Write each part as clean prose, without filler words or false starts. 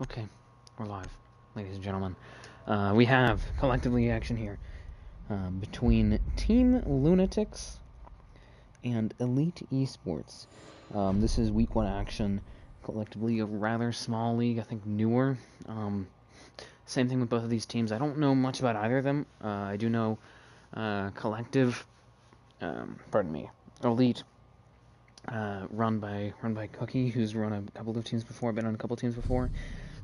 Okay, we're live, ladies and gentlemen. We have collectively action here between Team LunatiX and Elite Esports. This is week 1 action, collectively a rather small league, I think newer. Same thing with both of these teams. I don't know much about either of them. I do know collective, Elite, run by Cookie, who's run a couple of teams before, been on a couple of teams before.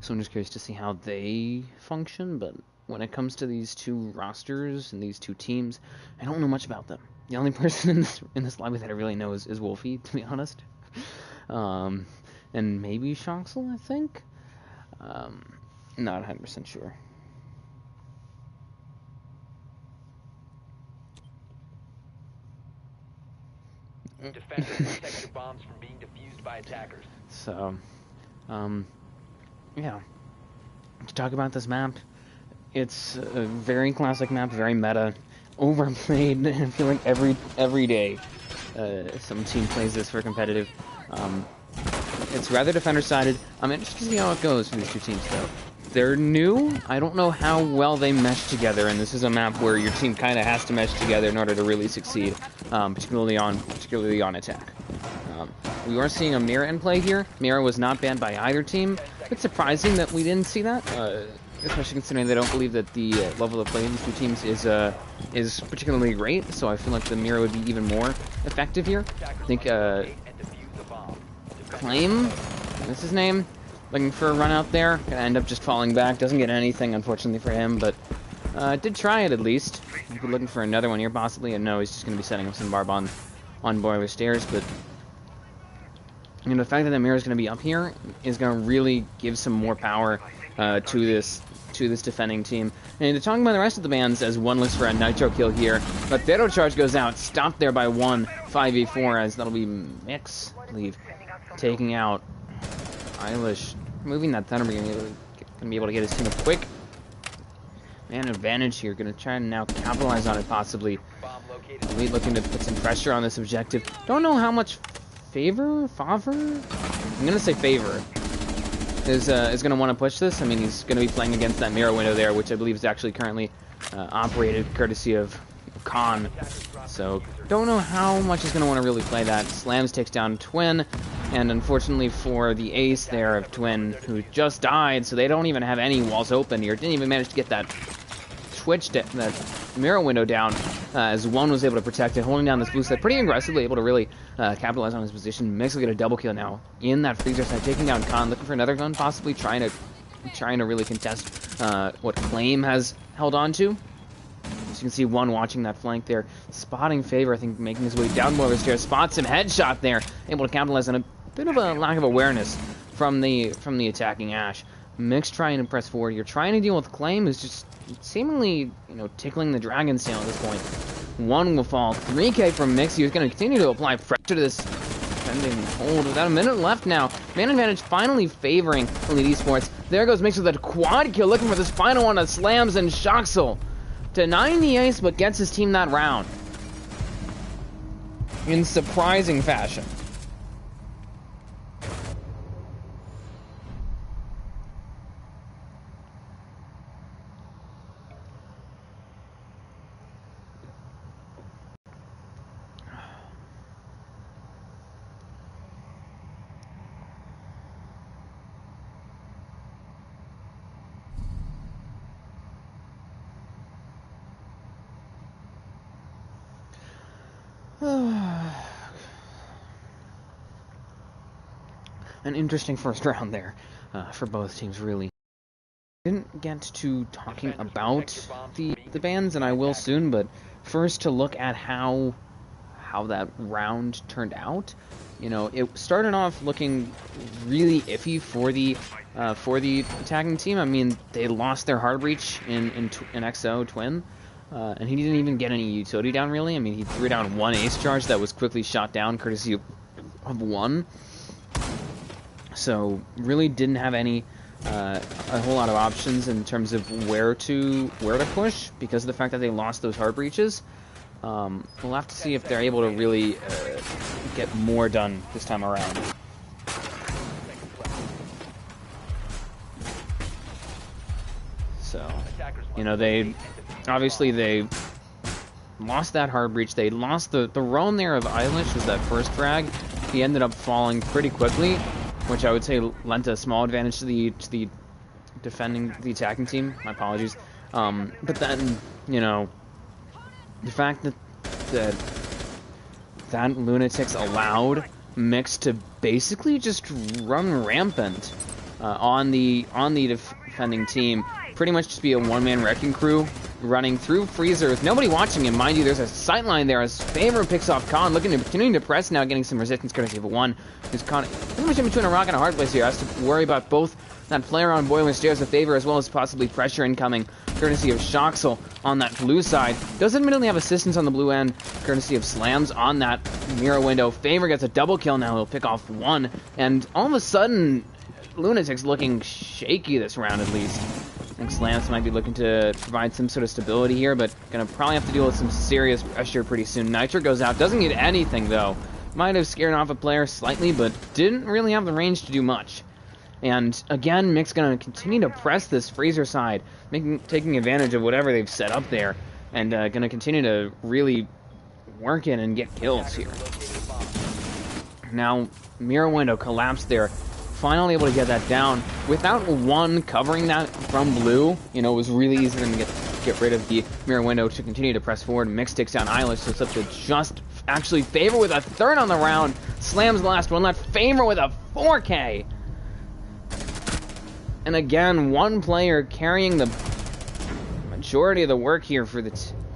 So I'm just curious to see how they function, but when it comes to these two rosters and these two teams, I don't know much about them. The only person in this lobby that I really know is Wolfie, to be honest. And maybe Shoxel, I think? Not 100% sure. Defenders protect your bombs from being defused by attackers. So, yeah. To talk about this map, it's a very classic map, very meta, overplayed. I feel like every day some team plays this for competitive. It's rather defender-sided. I'm interested to see how it goes for these two teams, though. They're new. I don't know how well they mesh together, and this is a map where your team kind of has to mesh together in order to really succeed, particularly on attack. We are seeing a Mira in play here. Mira was not banned by either team. It's surprising that we didn't see that, especially considering they don't believe that the level of play in these two teams is particularly great. So I feel like the Mira would be even more effective here. I think Claim, that's his name, looking for a run out there. Gonna end up just falling back. Doesn't get anything, unfortunately for him, but did try it at least. He's looking for another one here possibly, and no, he's just gonna be setting up some barb on boiler stairs. But you know, the fact that the Mira is going to be up here is going to really give some more power to this defending team. And to talk about the rest of the bans, as one looks for a nitro kill here, but Thero charge goes out, stopped there by one 5v4, as that'll be Mix, I believe, taking out Eilish, moving that Thunder, going to be able to get his team a quick man advantage here. Going to try and now capitalize on it possibly. Elite looking to put some pressure on this objective. Don't know how much Favor? I'm gonna say Favor is gonna want to push this. I mean, he's gonna be playing against that Mira window there, which I believe is actually currently operated courtesy of Khan. So don't know how much he's gonna want to really play that. Slams takes down Twin, and unfortunately for the ace there of Twin, who just died, so they don't even have any walls open here. Didn't even manage to get that that Mira window down, as one was able to protect it, holding down this blue side pretty aggressively, able to really capitalize on his position. Mix will get a double kill now in that freezer side, taking down Khan, looking for another gun, possibly trying to really contest what Claim has held on to. As you can see, one watching that flank there, spotting Favor, I think making his way down more of the stairs, spots him, headshot there, able to capitalize on a bit of a lack of awareness from the attacking Ash. Mix trying to press forward here, trying to deal with Claim, who's just seemingly, you know, tickling the dragon's tail at this point. One will fall. 3K from Mix. He's going to continue to apply pressure to this defending hold. Without a minute left now. Man advantage finally favoring Elite Esports. There goes Mix with a quad kill, looking for this final one of Slams and Shoxel. Denying the ace, but gets his team that round in surprising fashion. An interesting first round there for both teams, really. Didn't get to talking about the bans, and I will soon, but first to look at how that round turned out. You know, it started off looking really iffy for the attacking team. I mean, they lost their hard breach in XO Twin. And he didn't even get any utility down, really. I mean, he threw down one ace charge that was quickly shot down, courtesy of one. So, really didn't have any a whole lot of options in terms of where to push, because of the fact that they lost those hard breaches. We'll have to see if they're able to really get more done this time around. You know, they lost that hard breach. They lost the roam there of Eilish was that first frag. He ended up falling pretty quickly, which I would say lent a small advantage to the defending, the attacking team. My apologies. But then, you know, the fact that LunatiX allowed Mix to basically just run rampant on the defending team, pretty much just be a one-man wrecking crew running through Freezer with nobody watching him. Mind you, there's a sight line there as Favor picks off Khan, continuing to press now, getting some resistance courtesy of a one. Who's Khan pretty much in between a rock and a hard place here. Has to worry about both that flare on Boiler Stairs of Favor as well as possibly pressure incoming courtesy of Shoxel on that blue side. Does admittedly have assistance on the blue end courtesy of Slams on that mirror window. Favor gets a double kill now. He'll pick off one, and all of a sudden LunatiX looking shaky this round at least. I think Slams might be looking to provide some sort of stability here, but gonna probably have to deal with some serious pressure pretty soon. Nitro goes out, doesn't get anything though. Might have scared off a player slightly, but didn't really have the range to do much. And again, Mix gonna continue to press this Freezer side, taking advantage of whatever they've set up there, and gonna continue to really work in and get kills here. Now, mirror window collapsed there. Finally able to get that down without one covering that from blue. You know, it was really easy for them to get rid of the mirror window to continue to press forward. Mix takes down Eilish, so it's up to just actually Favor with a third on the round. Slams the last one, left Favor with a 4K. And again, one player carrying the majority of the work here for the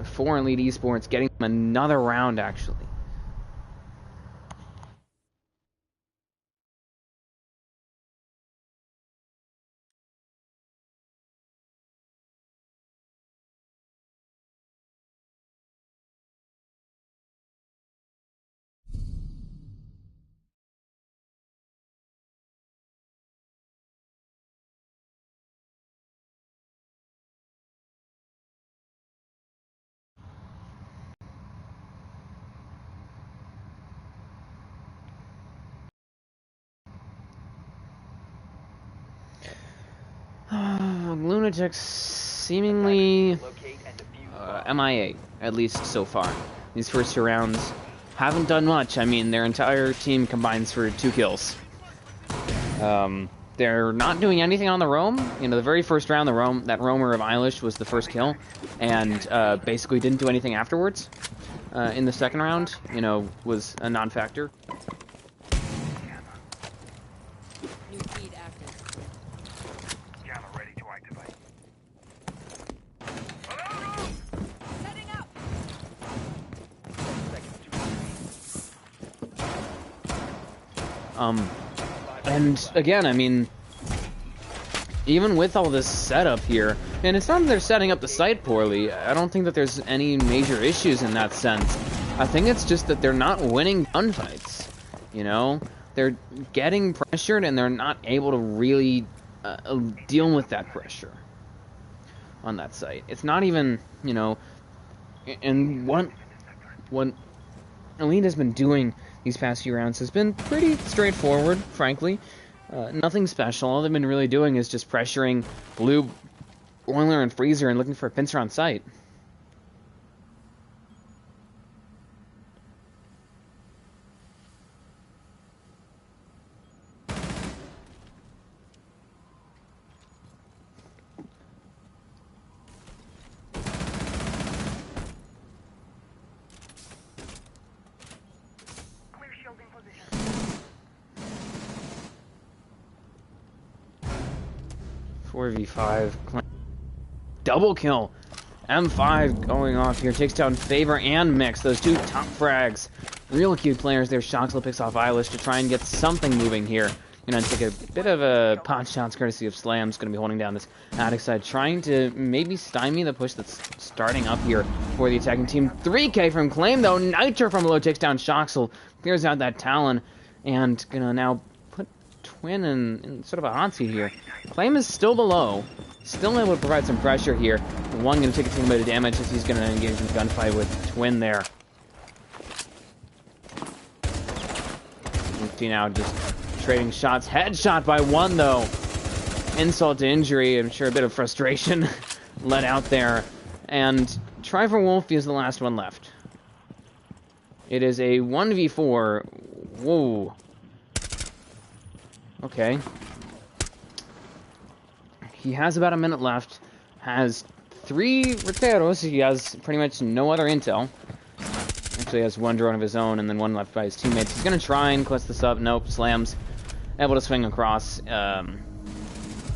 for Elite Esports, getting them another round actually. LunatiX seemingly MIA, at least so far. These first two rounds haven't done much. I mean, their entire team combines for 2 kills. They're not doing anything on the roam. You know, the very first round, that roamer of Eilish was the first kill, and basically didn't do anything afterwards. In the second round, you know, was a non-factor. And again, I mean, even with all this setup here, and it's not that they're setting up the site poorly. I don't think that there's any major issues in that sense. I think it's just that they're not winning gunfights. You know, they're getting pressured and they're not able to really deal with that pressure on that site. It's not even, you know, and what Elite has been doing these past few rounds has been pretty straightforward, frankly. Nothing special. All they've been really doing is just pressuring Blue, Boiler, and Freezer and looking for a pincer on site. V5 double kill. M5 going off here, takes down Favor and Mix, those two top frags. Real cute players there. Shoxel picks off Eilish to try and get something moving here. Gonna take a bit of a pot shots courtesy of Slams. Gonna be holding down this attic side, trying to maybe stymie the push that's starting up here for the attacking team. 3K from Claim though. Nitro from below takes down Shoxel, clears out that Talon, and gonna now put Twin in sort of a hot seat here. Claim is still below, still able to provide some pressure here. One gonna take a team bit of damage as he's gonna engage in gunfight with Twin there. You now just trading shots. Headshot by one though. Insult to injury. I'm sure a bit of frustration let out there, and Try for Wolfie is the last one left. It is a 1v4. Whoa. Okay. He has about a minute left. Has 3 Reteros. He has pretty much no other intel. Actually has 1 drone of his own and then 1 left by his teammates. He's going to try and clutch this up. Nope. Slams. Able to swing across. I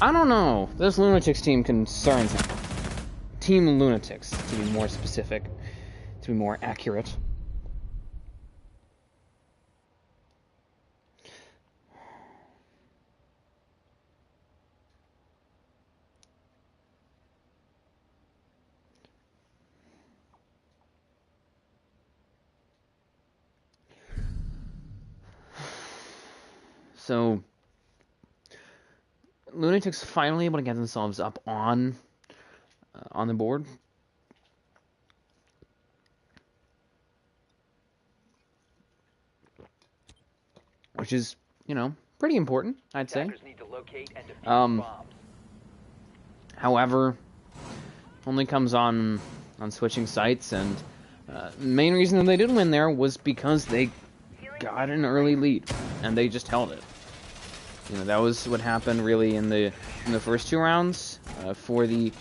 don't know. This LunatiX team concerns him. Team LunatiX, to be more specific. To be more accurate. So, LunatiX finally able to get themselves up on the board. Which is, you know, pretty important, I'd say. Need to locate and defuse bombs. However, only comes on switching sites, and the main reason that they did win there was because they got an early lead, and they just held it. You know, that was what happened really in the first 2 rounds for the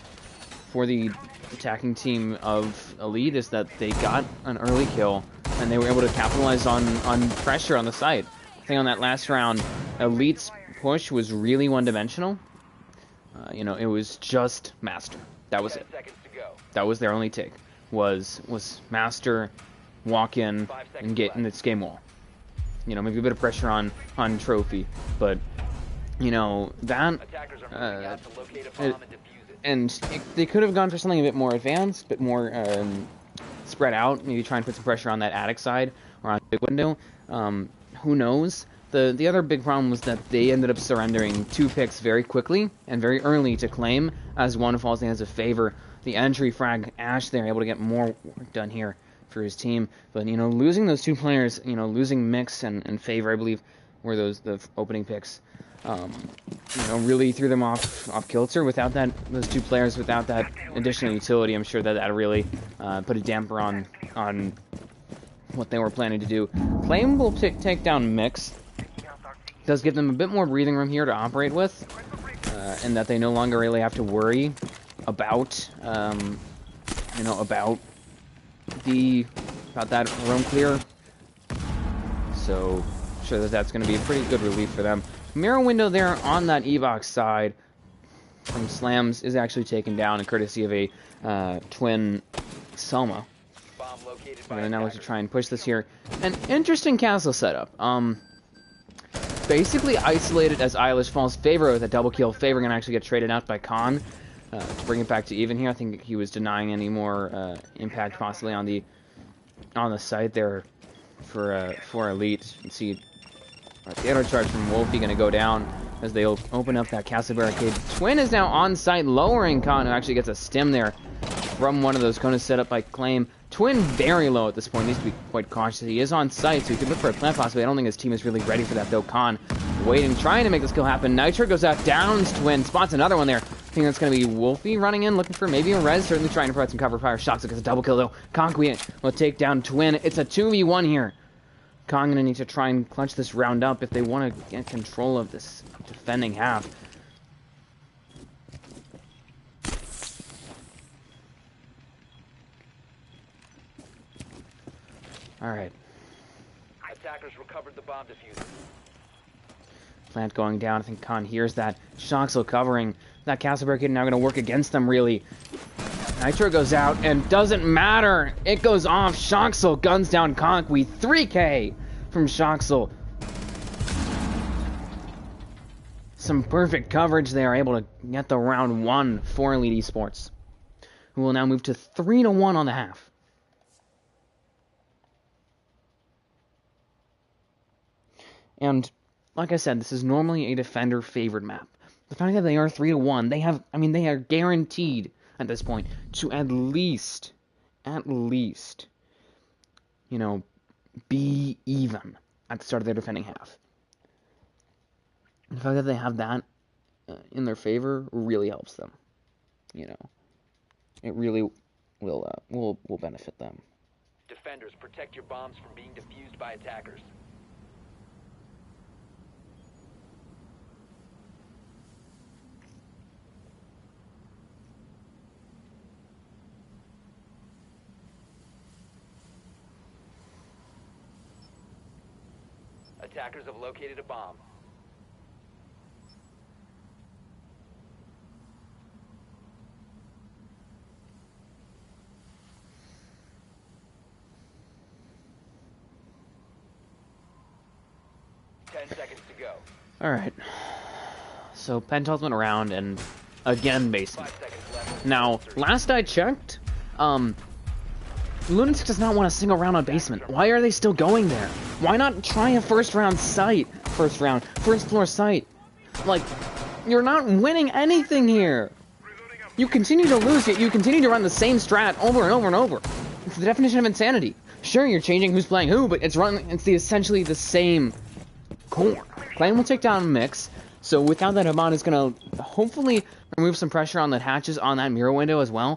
attacking team of Elite, is that they got an early kill and they were able to capitalize on pressure on the site. I think on that last round, Elite's push was really one-dimensional. You know, it was just Master. That was it. That was their only take. Was Master, walk in and get in its game wall. You know, maybe a bit of pressure on Trophy, but you know that. They could have gone for something a bit more advanced, a bit more spread out. Maybe try and put some pressure on that attic side or on the big window. Who knows? The other big problem was that they ended up surrendering 2 picks very quickly and very early to claim, as one falls in as a favor. The entry frag Ash there, able to get more work done here for his team. But, you know, losing those 2 players, you know, losing Mix and Favor, I believe, were the opening picks. You know, really threw them off kilter. Without those 2 players, without that additional utility, I'm sure that really put a damper on what they were planning to do. Claim will take down Mix. Does give them a bit more breathing room here to operate with, and that they no longer really have to worry about, you know, about that room clear. So, I'm sure that's going to be a pretty good relief for them. Mirror window there on that E-Box side from Slams is actually taken down, and courtesy of a twin Selma. We're gonna now look to try and push this here. An interesting castle setup. Basically isolated as Eilish falls. Favor with a double kill. Favor gonna actually get traded out by Khan to bring it back to even here. I think he was denying any more impact possibly on the site there for Elite. You can see the auto charge from Wolfie gonna go down as they open up that castle barricade. Twin is now on site, lowering Khan, who actually gets a stim there from one of those Konas set up by Claim. Twin very low at this point, needs to be quite cautious. He is on site, so he could look for a plant possibly. I don't think his team is really ready for that though. Khan waiting, trying to make this kill happen. Nitro goes out, downs Twin, spots another one there. I think that's going to be Wolfie running in, looking for maybe a res, certainly trying to provide some cover fire. Shots gets a double kill though. Conquest will take down Twin. It's a 2v1 here. Khan going to need to try and clutch this round up if they want to get control of this defending half. Alright. Attackers recovered the bomb diffuser. Plant going down. I think Khan hears that. Shoxel covering. That castle barricade now going to work against them, really. Nitro goes out, and doesn't matter. It goes off. Shoxel guns down Conquest. 3K from Shoxel. Some perfect coverage there. Able to get the round 1 for Elite Esports, who will now move to 3-1 on the half. And, like I said, this is normally a defender-favored map. The fact that they are 3-1, they are guaranteed at this point to at least, you know, be even at the start of their defending half. The fact that they have that in their favor really helps them, you know. it really will benefit them. Defenders, protect your bombs from being defused by attackers. Attackers have located a bomb. Seconds to go. Alright. So Pental's went around and again basement. Now, last I checked, LunatiX does not want a single round on basement. Why are they still going there? Why not try a first floor site? Like, you're not winning anything here. You continue to lose, yet you continue to run the same strat over and over and over. It's the definition of insanity. Sure, you're changing who's playing who, but it's essentially the same core. Clan will take down Mix, so without that, Amon is going to hopefully remove some pressure on the hatches on that mirror window as well,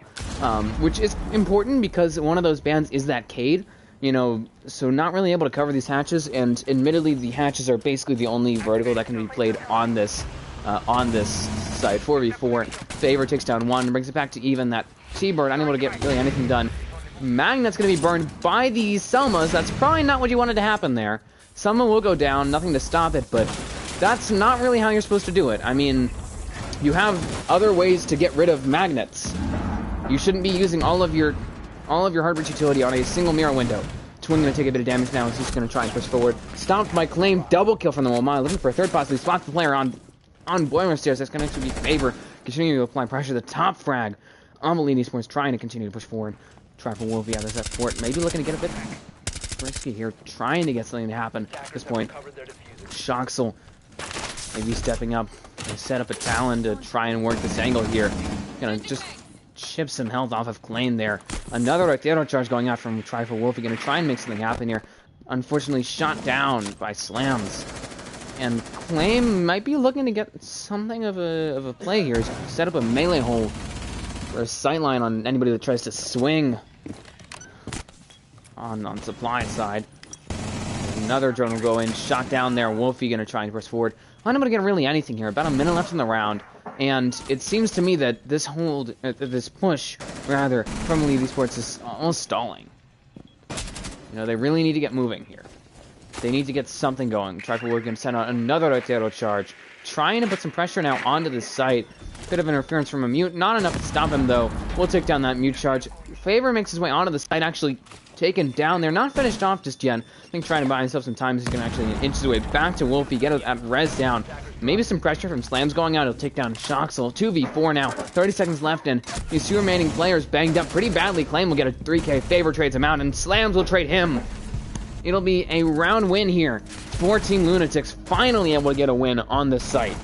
which is important because one of those bans is that Cade, you know, so not really able to cover these hatches, and admittedly the hatches are basically the only vertical that can be played on this side. 4v4, Favor takes down one, brings it back to even. That T-Bird unable to get really anything done. Magnet's going to be burned by these Selmas. That's probably not what you wanted to happen there. Selma will go down, nothing to stop it, but that's not really how you're supposed to do it. I mean, you have other ways to get rid of magnets. You shouldn't be using all of your hardware utility on a single mirror window. Twin going to take a bit of damage now, and he's going to try and push forward. Stopped by Claim, double kill from the Womai, looking for a third possibly. Spots the player on Boiler Stairs. That's going to actually be Favor, continuing to apply pressure. The top frag on Esports, trying to continue to push forward. Try for Wolfie out of that fort, maybe looking to get a bit risky here, trying to get something to happen at this point. Shoxel maybe stepping up. They set up a Talon to try and work this angle here. Gonna just chip some health off of Claim there. Another Artero charge going out from Try for Wolfie. Gonna try and make something happen here. Unfortunately shot down by Slams. And Claim might be looking to get something of a play here. He's set up a melee hole for a sightline on anybody that tries to swing on supply side. Another drone will go in, shot down there. Wolfie gonna try and press forward. Unable to get really anything here. About a minute left in the round, and it seems to me that this push rather from Esports is almost stalling. You know, they really need to get moving here. They need to get something going. Triple gonna send out another Artero charge, trying to put some pressure now onto the site. Bit of interference from a mute, not enough to stop him though. We'll take down that mute charge. Favor makes his way onto the site, actually taken down there, not finished off just yet. I think trying to buy himself some time, he's going to actually inch his way back to Wolfie, get that res down. Maybe some pressure from Slams going out, he'll take down Shoxel. 2v4 now, 30 seconds left, and these two remaining players banged up pretty badly. Claim will get a 3k, Favor trades him out, and Slams will trade him. It'll be a round win here for Team LunatiX, finally able to get a win on this site.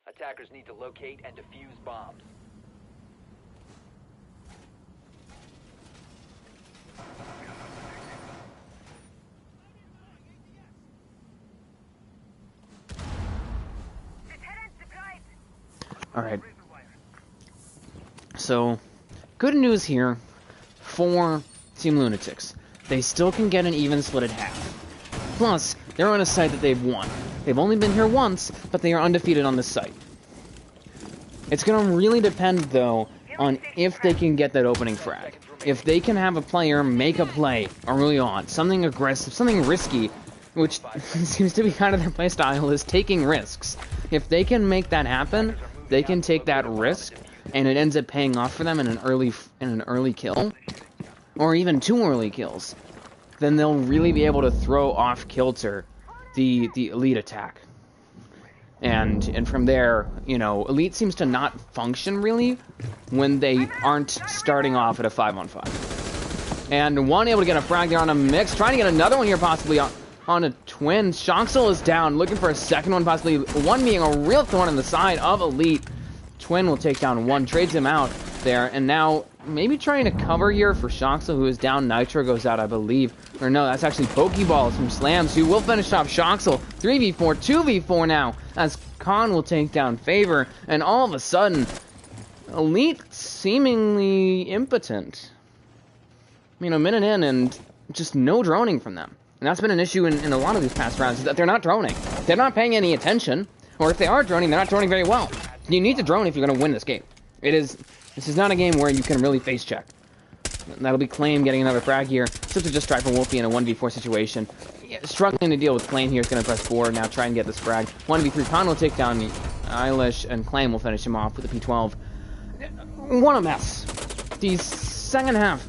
Attackers need to locate and defuse bombs. Alright. So, good news here for Team LunatiX. They still can get an even split at half. Plus, they're on a site that they've won. They've only been here once, but they are undefeated on this site. It's going to really depend, though, on if they can get that opening frag. If they can have a player make a play early on, something aggressive, something risky, which seems to be kind of their play style, is taking risks. If they can make that happen, they can take that risk, and it ends up paying off for them in an early kill. or even 2 early kills, then they'll really be able to throw off kilter the elite attack. And from there, you know, elite seems to not function really when they aren't starting off at a 5-on-5. And one able to get a frag there on a mix, trying to get another one here possibly on a twin. Shoxel is down, looking for a second one, possibly one being a real thorn in the side of elite. Twin will take down one, trades him out there, and now maybe trying to cover here for Shoxel, who is down. Nitro goes out, I believe. Or no, that's actually Pokeballs from Slams, who will finish off Shoxel. 3v4, 2v4 now, as Khan will take down Favor, and all of a sudden, elite seemingly impotent. I mean, a minute in, and just no droning from them. And that's been an issue in a lot of these past rounds, is that they're not droning. They're not paying any attention, or if they are droning, they're not droning very well. You need to drone if you're going to win this game. This is not a game where you can really face check. That'll be Claim getting another frag here. Simply just try for Wolfie in a 1v4 situation. Yeah, struggling to deal with Claim here. He's going to press 4, now try and get this frag. 1v3, Khan will take down Eilish, and Claim will finish him off with a P12. What a mess. The second half...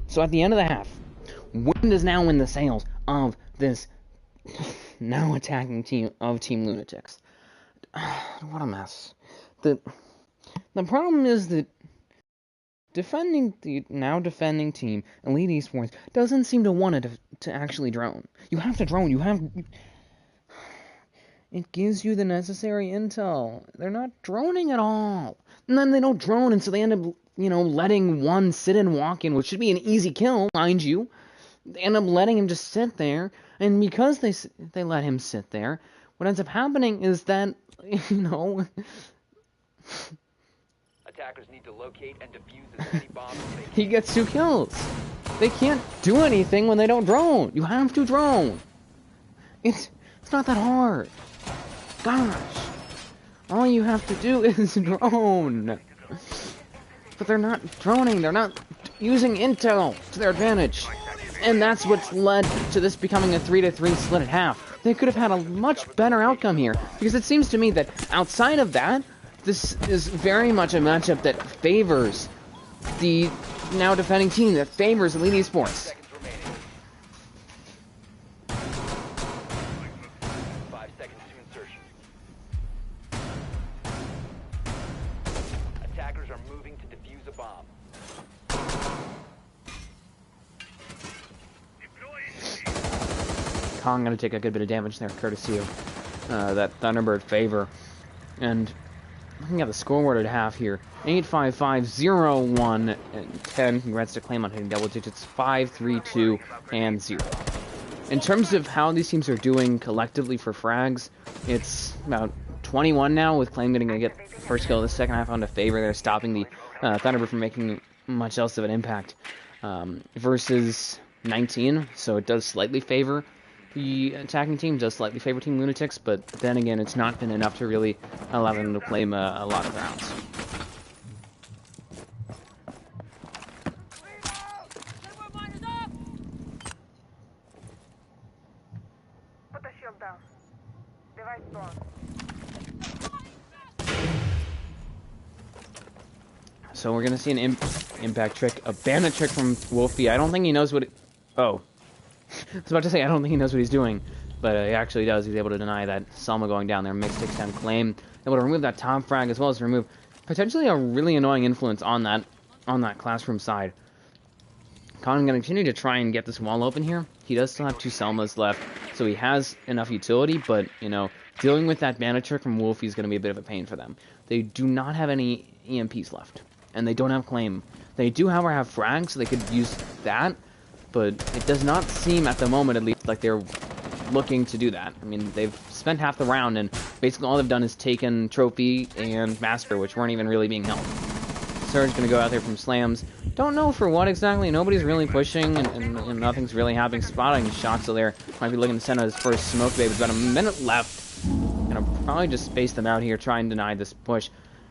So at the end of the half, wind is now in the sails of this now attacking team of Team LunatiX. What a mess. The problem is that the now defending team, Elite Esports, doesn't seem to want it to actually drone. You have to drone. It gives you the necessary intel. They're not droning at all. And then they don't drone, and so they end up, you know, letting one sit and walk in, which should be an easy kill, mind you. They end up letting him just sit there, and because they let him sit there, what ends up happening is that, you know... Attackers need to locate and defuse as many bombs as they can. He gets 2 kills. They can't do anything when they don't drone. You have to drone. It's not that hard. Gosh. All you have to do is drone. But they're not droning. They're not using intel to their advantage. And that's what's led to this becoming a 3-3 split at half. They could have had a much better outcome here. Because it seems to me that outside of that, this is very much a matchup that favors the now defending team, that favors Elite Esports. 5 seconds to insertion. Attackers are moving to defuse a bomb. Kong going to take a good bit of damage there, courtesy of that Thunderbird Favor. And looking at the scoreboard at half here, 8, 5, 5, 0, 1, and 10. Congrats to Claim on hitting double digits, 5, 3, 2, and 0. In terms of how these teams are doing collectively for frags, it's about 21 now, with Claim getting to get the first kill of the second half onto Favor. They're stopping the Thunderbird from making much else of an impact, versus 19, so it does slightly favor the attacking team, does slightly favor Team LunatiX, but then again, it's not been enough to really allow them to claim a lot of rounds. Put the shield down. Device spawn. So we're gonna see an impact trick, a bandit trick from Wolfie. I don't think he knows what oh. I was about to say, I don't think he knows what he's doing, but he actually does. He's able to deny that Selma going down there. Mix takes down Claim. Able to remove that top frag, as well as remove potentially a really annoying influence on that classroom side. Khan going to continue to try and get this wall open here. He does still have 2 Selmas left, so he has enough utility, but, you know, dealing with that bandit trick from Wolfie is going to be a bit of a pain for them. They do not have any EMPs left, and they don't have Claim. They do, however, have frags, so they could use that, but it does not seem, at the moment at least, like they're looking to do that. I mean, they've spent half the round, and basically all they've done is taken Trophy and Master, which weren't even really being held. Surge going to go out there from Slams. Don't know for what exactly. Nobody's really pushing, and nothing's really happening. Spotting shots there. Might be looking to send out his first smoke wave. About a minute left. Gonna probably just space them out here, try and deny this push.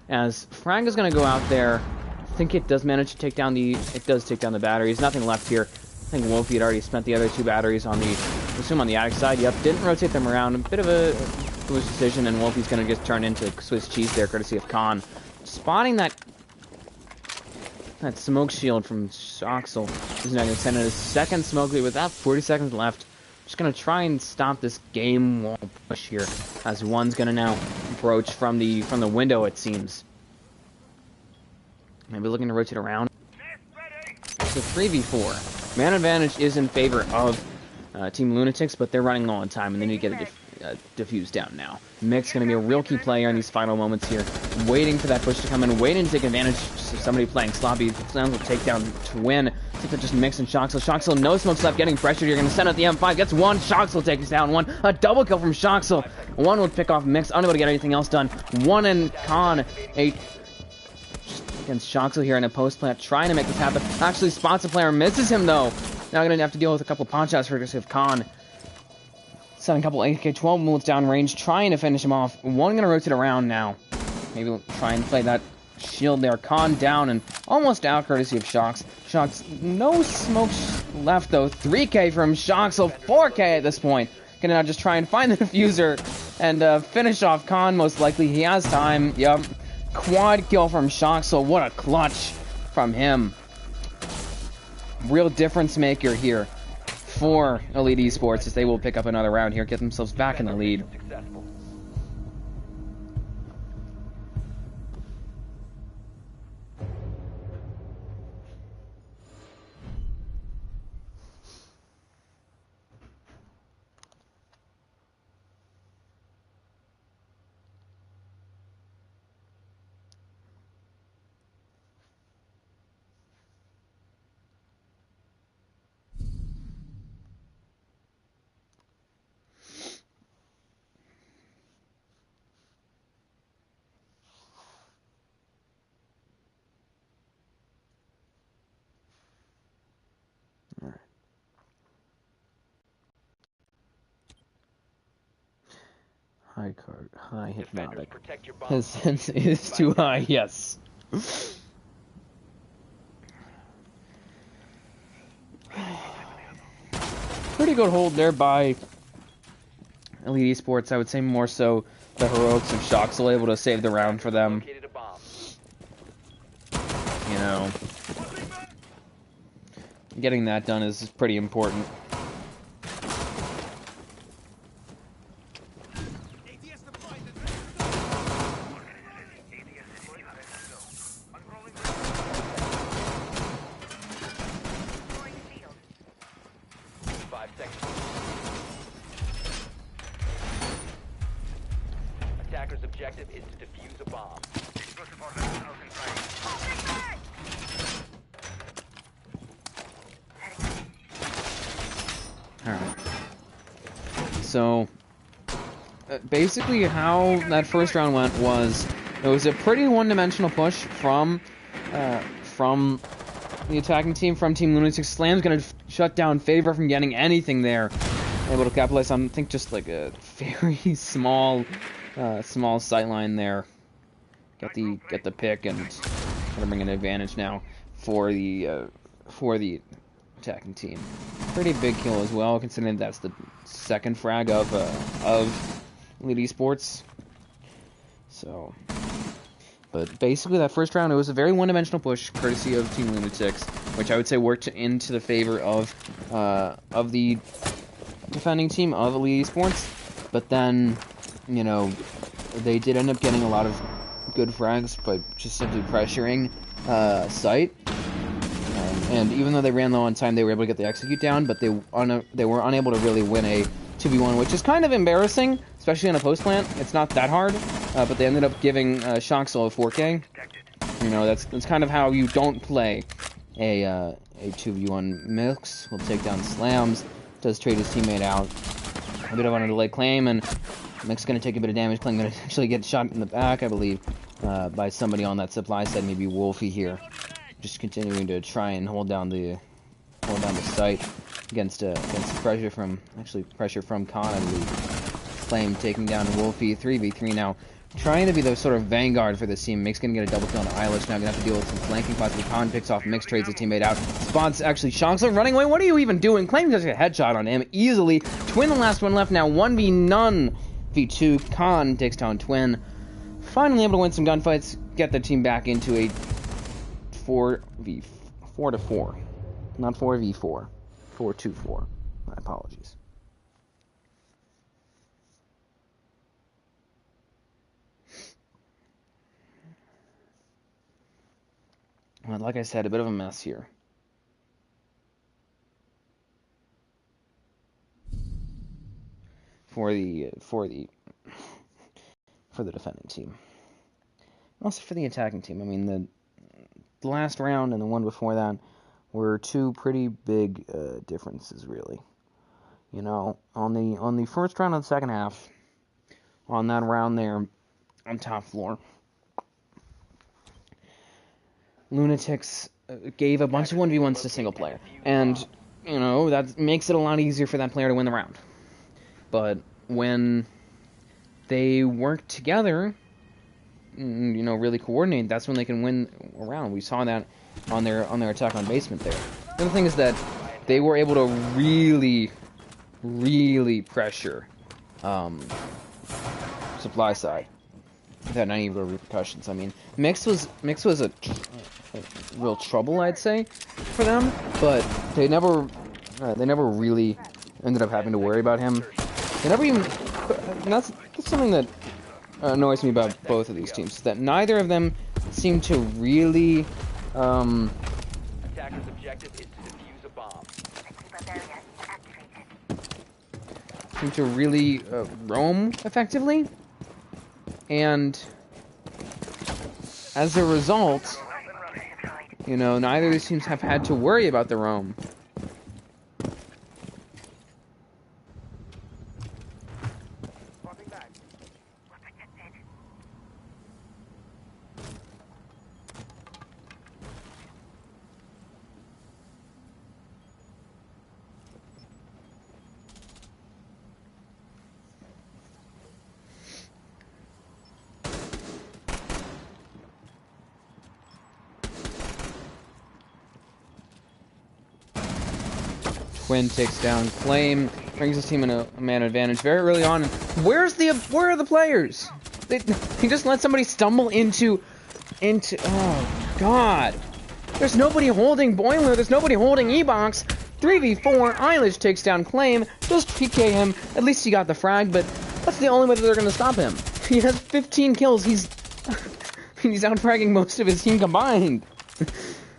As Frag is going to go out there. I think it does manage to take down the... It does take down the batteries. Nothing left here. I think Wolfie had already spent the other 2 batteries on the... I assume on the attic side. Yep, didn't rotate them around. A bit of a foolish decision, and Wolfie's going to just turn into Swiss cheese there, courtesy of Khan. spotting that smoke shield from Shoxel. He's now going to send in his second smoke lead with about 40 seconds left. Just going to try and stop this game wall push here, as one's going to now approach from the window, it seems. Maybe looking to rotate around. It's a 3v4. Man advantage is in favor of Team LunatiX, but they're running low on time, and they need to get a defuse down now. Mick's going to be a real key player in these final moments here, waiting for that push to come in, waiting to take advantage of somebody playing sloppy. Slams will take down Twin. I think that just Mick's and Shoxel. Shoxel, no smokes left, getting pressured. You're going to send out the M5, gets one. Shoxel takes down one. A double kill from Shoxel. One will pick off Mick's, unable to get anything else done. One and Khan, against Shoxel here in a post plant, trying to make this happen. Actually spots a player, misses him though. Now going to have to deal with a couple punch shots for aggressive Khan. Sending a couple AK-12 bullets down range, trying to finish him off. One going to rotate around now. Maybe we'll try and play that shield there. Khan down and almost out courtesy of Shox. Shox, no smoke left though. 3K from Shoxel, 4K at this point. Gonna now just try and find the diffuser and finish off Khan most likely. He has time. Yep. Quad kill from Shoxel. What a clutch from him. Real difference maker here for Elite Esports, as they will pick up another round here, get themselves back in the lead. High card, high hypnotic. His sense is too high, yes. Pretty good hold there by Elite Esports. I would say more so the heroics of Shoxel able to save the round for them. You know, getting that done is pretty important. Attacker's objective is to defuse a bomb. Alright. So, basically how that first round went was, it was a pretty one-dimensional push from the attacking team, from Team LunatiX. Slam's gonna shut down Favor from getting anything there. Able to capitalize on, I think, just like a very small sightline there. Get the pick and gonna bring an advantage now for the attacking team. Pretty big kill as well, considering that's the second frag of Elite Esports. So, but basically that first round, it was a very one-dimensional push, courtesy of Team LunatiX, which I would say worked into the favor of the defending team of Elite Esports. But then, you know, they did end up getting a lot of good frags by just simply pressuring site. And even though they ran low on time, they were able to get the execute down, but they were unable to really win a 2v1, which is kind of embarrassing, especially on a post plant. It's not that hard, but they ended up giving Shoxel a 4K. You know, that's kind of how you don't play a 2v1. Mix will take down Slams, does trade his teammate out. A bit of on a delay claim, and Mix going to take a bit of damage. Claim going to actually get shot in the back, I believe, by somebody on that supply side, maybe Wolfie here. Just continuing to try and hold down the site against pressure from Khan, I believe. Flame taking down Wolfie, 3v3 now. Trying to be the sort of vanguard for this team. Mix gonna get a double kill on Eilish. Now gonna have to deal with some flanking possibly. Khan picks off Mix, trades his teammate out. Spots actually Shoxel running away. What are you even doing? Claim does a headshot on him easily. Twin the last one left now. 1v none v2. Khan takes down Twin. Finally able to win some gunfights. get the team back into a 4-4, not 4v4, 4-2-4. My apologies. Well, like I said, a bit of a mess here. For the defending team. Also for the attacking team. I mean, the last round and the one before that were two pretty big differences, really. You know, on the first round of the second half, on that round there, on top floor, LunatiX gave a bunch of 1v1s to single player, and you know that makes it a lot easier for that player to win the round. But when they work together, you know, really coordinate, that's when they can win a round. We saw that on their attack on basement there. The other thing is that they were able to really pressure supply side without any real repercussions. I mean, Mix was a real trouble, I'd say, for them, but they never really ended up having to worry about him. They never even. And that's something that annoys me about both of these teams, is that neither of them seem to really. Attacker's objective is to defuse a bomb. Seem to really roam effectively, and as a result, you know, neither of these teams have had to worry about the roam. Twin takes down Flame, brings his team in a man advantage very early on. Where are the players? He just let somebody stumble into. Oh God! There's nobody holding Boiler. There's nobody holding E-Box. 3v4. Eilish takes down Claim. Just PK him. At least he got the frag, but that's the only way that they're gonna stop him. He has 15 kills. He's outfragging most of his team combined.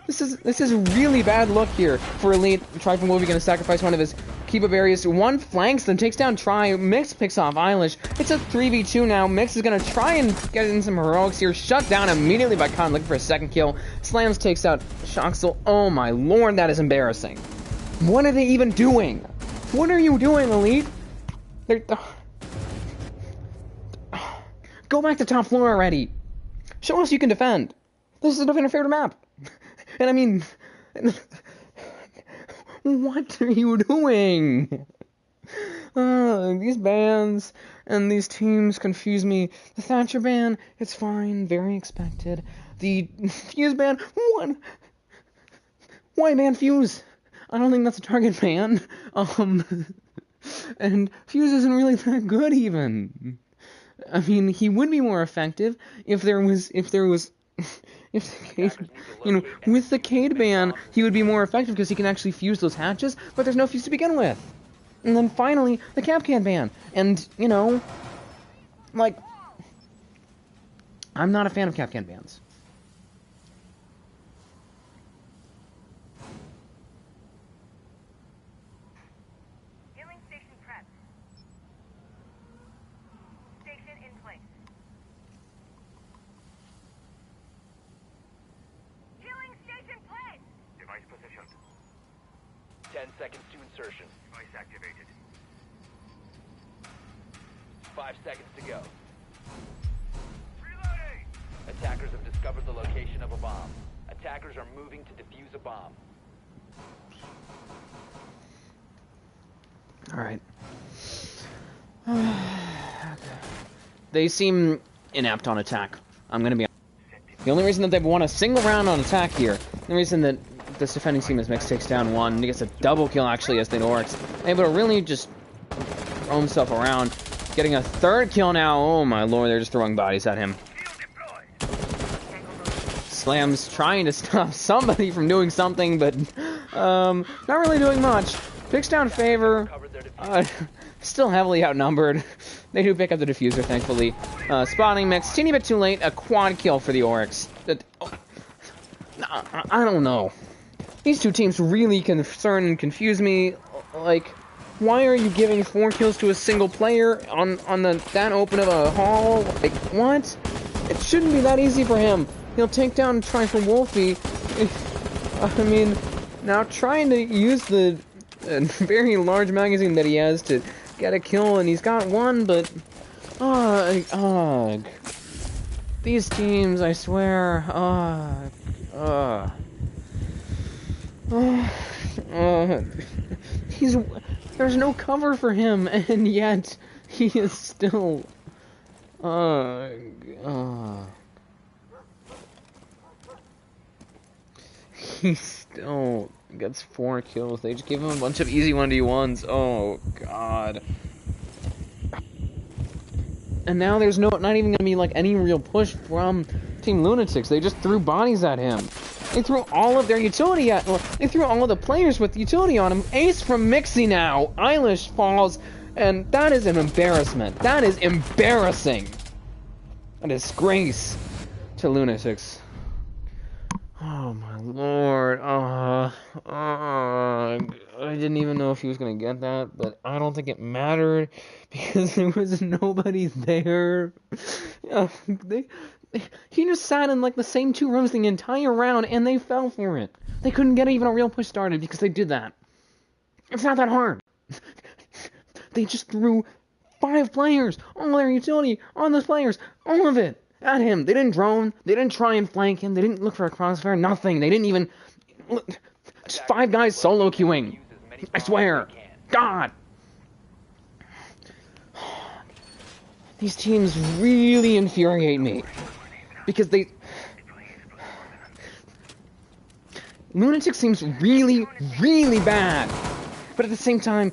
This is a really bad look here for Elite. Trifle Movie gonna sacrifice one of his keep up areas. One flanks, then takes down Try. Mix picks off Eilish. It's a 3v2 now. Mix is gonna try and get in some heroics here. Shut down immediately by Khan, looking for a second kill. Slams takes out Shoxel. Oh my lord, that is embarrassing. What are they even doing? What are you doing, Elite? Go back to top floor already. Show us you can defend. This is a defender favorite map. And I mean, what are you doing? These bans and these teams confuse me. The Thatcher ban, it's fine, very expected. The Fuse ban, what? Why ban Fuse? I don't think that's a target ban. And Fuse isn't really that good even. I mean, he would be more effective if the Cade, you know, with the Cade ban, he would be more effective because he can actually fuse those hatches, but there's no fuse to begin with. And then finally, the Capcan ban. And, you know, like, I'm not a fan of Capcan bans. Healing station prep. Station in place. Healing station placed. Device positioned. 10 seconds to insertion. Device activated. 5 seconds to go. Reloading! Attackers have discovered the location of a bomb. Attackers are moving to defuse a bomb. Alright. They seem inept on attack. I'm gonna be honest. The only reason that they've won a single round on attack here, the reason that this defending team is Mix takes down one, and he gets a double kill actually as they Norix, able to really just throw himself around. Getting a third kill now. Oh my lord, they're just throwing bodies at him. Slam's trying to stop somebody from doing something, but not really doing much. Picks down Favor. Still heavily outnumbered. They do pick up the diffuser, thankfully. Spotting Mix, teeny bit too late. A quad kill for the Oryx. I don't know. These two teams really concern and confuse me. Like, why are you giving 4 kills to a single player on that open of a hall? Like, what? It shouldn't be that easy for him. He'll take down and try for Wolfie. I mean, now trying to use the very large magazine that he has to get a kill, and he's got one, but these teams, I swear, there's no cover for him, and yet he is still he still gets 4 kills. They just give him a bunch of easy 1v1s. Oh god. And now there's not even gonna be like any real push from Team LunatiX. They just threw bodies at him. They threw all of their utility at they threw all of the players with utility on him. Ace from Mixie now. Eilish falls, and that is an embarrassment. That is embarrassing. A disgrace to LunatiX. Oh my lord. I didn't even know if he was gonna get that, but I don't think it mattered because there was nobody there. He just sat in like the same 2 rooms the entire round, and they fell for it. They couldn't get even a real push started because they did that. It's not that hard. They just threw 5 players, all their utility on those players, all of it at him. They didn't drone. They didn't try and flank him. They didn't look for a crossfire. Nothing. They didn't even. Just 5 guys solo queuing. I swear. God. These teams really infuriate me. Because they... LunatiX seems really, really bad. But at the same time,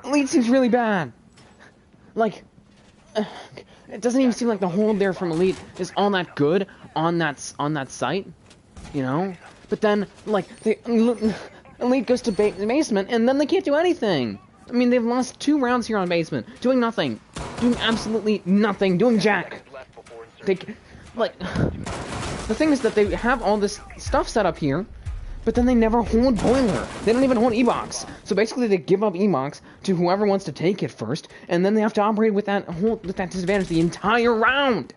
Elite seems really bad. Like... it doesn't even seem like the hold there from Elite is all that good on that site. You know? But then, like, Elite goes to basement, and then they can't do anything. I mean, they've lost 2 rounds here on basement. Doing nothing. Doing absolutely nothing. Doing jack. They... Like, the thing is that they have all this stuff set up here, but then they never hold Boiler. They don't even hold E-Box. So basically they give up E-Box to whoever wants to take it first, and then they have to operate with that disadvantage the entire round.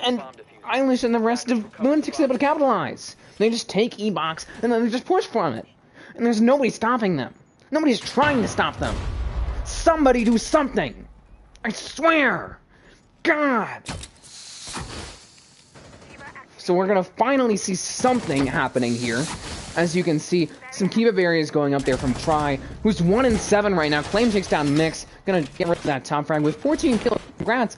And Eilish and the rest of LunatiX able to capitalize. They just take E-Box, and then they just push from it. And there's nobody stopping them. Nobody's trying to stop them. Somebody do something! I swear! God! So we're gonna finally see something happening here. As you can see, some Kiba barriers going up there from Try, who's 1-7 right now. Claim takes down Mix. Gonna get rid of that top frag with 14 kills. Congrats,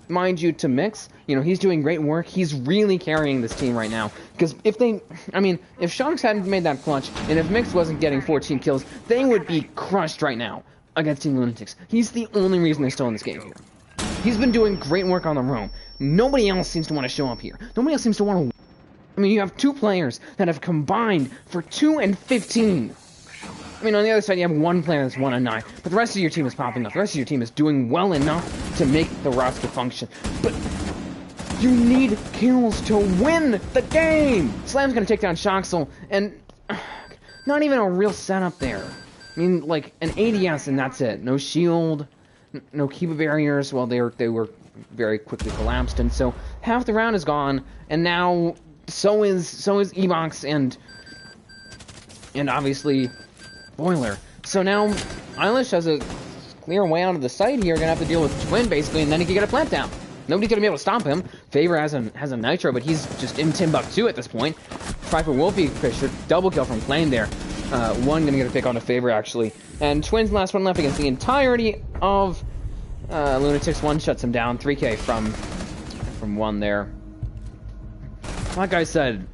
mind you, to Mix. You know, he's doing great work. He's really carrying this team right now. Because if if Sharks hadn't made that clutch, and if Mix wasn't getting 14 kills, they would be crushed right now against Team LunatiX. He's the only reason they're still in this game here. He's been doing great work on the roam. Nobody else seems to want to show up here. Nobody else seems to want to... I mean, you have 2 players that have combined for 2 and 15. I mean, on the other side, you have 1 player that's 1 and 9. But the rest of your team is popping up. The rest of your team is doing well enough to make the roster function. But you need kills to win the game! Slam's going to take down Shoxel, and not even a real setup there. I mean, like, an ADS and that's it. No shield, no Kiba barriers. Well, they were very quickly collapsed, and so half the round is gone, and now so is E-Box and obviously Boiler. So now Eilish has a clear way out of the site here. Gonna have to deal with Twin basically, and then he can get a plant down. Nobody's gonna be able to stop him. Favor has a nitro, but he's just in Timbuktu at this point. Try for Wolfie Fisher, double kill from Flame there. One gonna get a pick on a Favor actually, and Twin's last one left against the entirety of LunatiX. One shuts him down. 3K from one there. Like I said,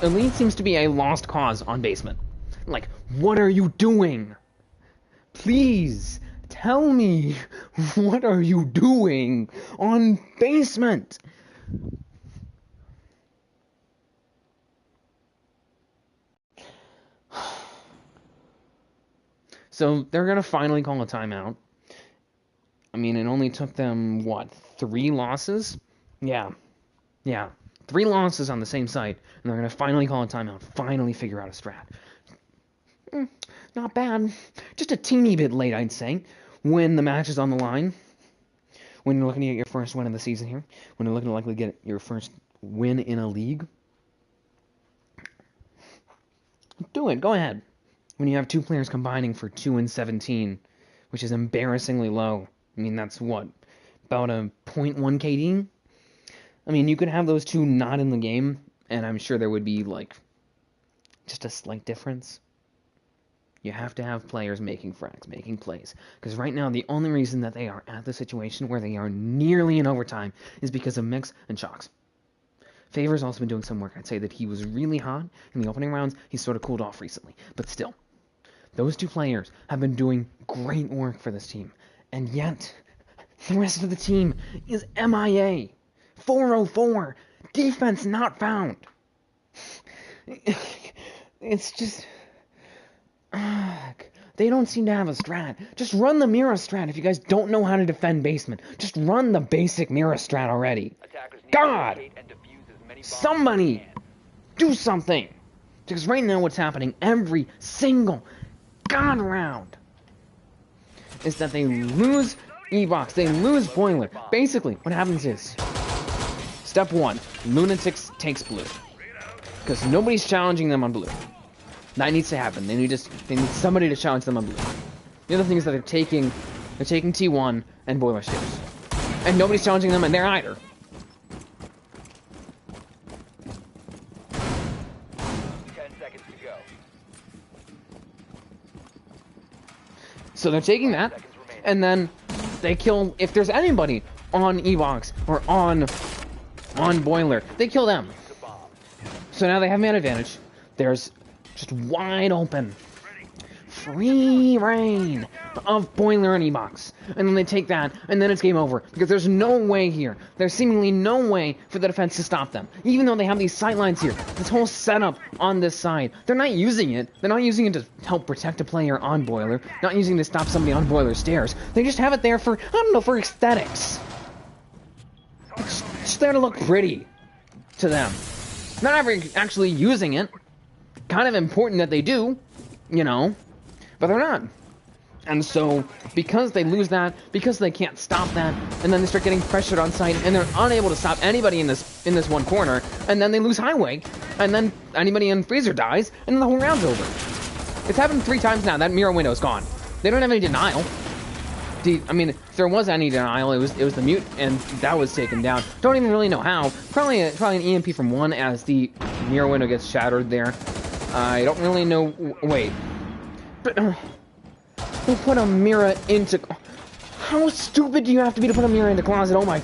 Elite seems to be a lost cause on basement. Like, what are you doing? Please tell me, what are you doing on basement? So they're going to finally call a timeout. I mean, it only took them, what, 3 losses? Yeah. 3 losses on the same site, and they're going to finally call a timeout, finally figure out a strat. Not bad. Just a teeny bit late, I'd say, when the match is on the line. When you're looking to get your first win of the season here. When you're looking to likely get your first win in a league. Do it. Go ahead. When you have 2 players combining for 2 and 17, which is embarrassingly low. I mean, that's what? About a 0.1 KD? I mean, you could have those 2 not in the game, and I'm sure there would be, like, just a slight difference. You have to have players making frags, making plays. Because right now, the only reason that they are at the situation where they are nearly in overtime is because of Mix and Shocks. Favor's also been doing some work. I'd say that he was really hot in the opening rounds. He's sort of cooled off recently. But still, those 2 players have been doing great work for this team. And yet, the rest of the team is MIA. 404. Defense not found. It's just... They don't seem to have a strat. Just run the Mira strat if you guys don't know how to defend basement. Just run the basic Mira strat already. God! Somebody! Do something! Because right now what's happening every single god round is that they lose E-Box, they lose Boiler. Basically, what happens is, step 1, LunatiX takes blue. Because nobody's challenging them on blue. That needs to happen. They need somebody to challenge them on blue. The other thing is that they're taking T1 and Boiler Stairs. And nobody's challenging them in there either. 10 seconds to go. So they're taking that, and then they kill, if there's anybody on E-Box or on Boiler, they kill them. So now they have man advantage. There's just wide open, free reign of Boiler and E-Box. And then they take that, and then it's game over. Because there's no way here. There's seemingly no way for the defense to stop them. Even though they have these sight lines here. This whole setup on this side. They're not using it. They're not using it to help protect a player on Boiler. Not using it to stop somebody on Boiler Stairs. They just have it there for, I don't know, for aesthetics. It's just there to look pretty to them. Not ever actually using it. Kind of important that they do, you know, but they're not. And so, because they lose that, because they can't stop that, and then they start getting pressured on site, and they're unable to stop anybody in this one corner, and then they lose highway, and then anybody in freezer dies, and then the whole round's over. It's happened 3 times now. That mirror window's gone. They don't have any denial. I mean, if there was any denial, it was the mute, and that was taken down. Don't even really know how. Probably an EMP from 1 as the mirror window gets shattered there. I don't really know. Wait. But who put a mirror into... How stupid do you have to be to put a mirror into closet? Oh my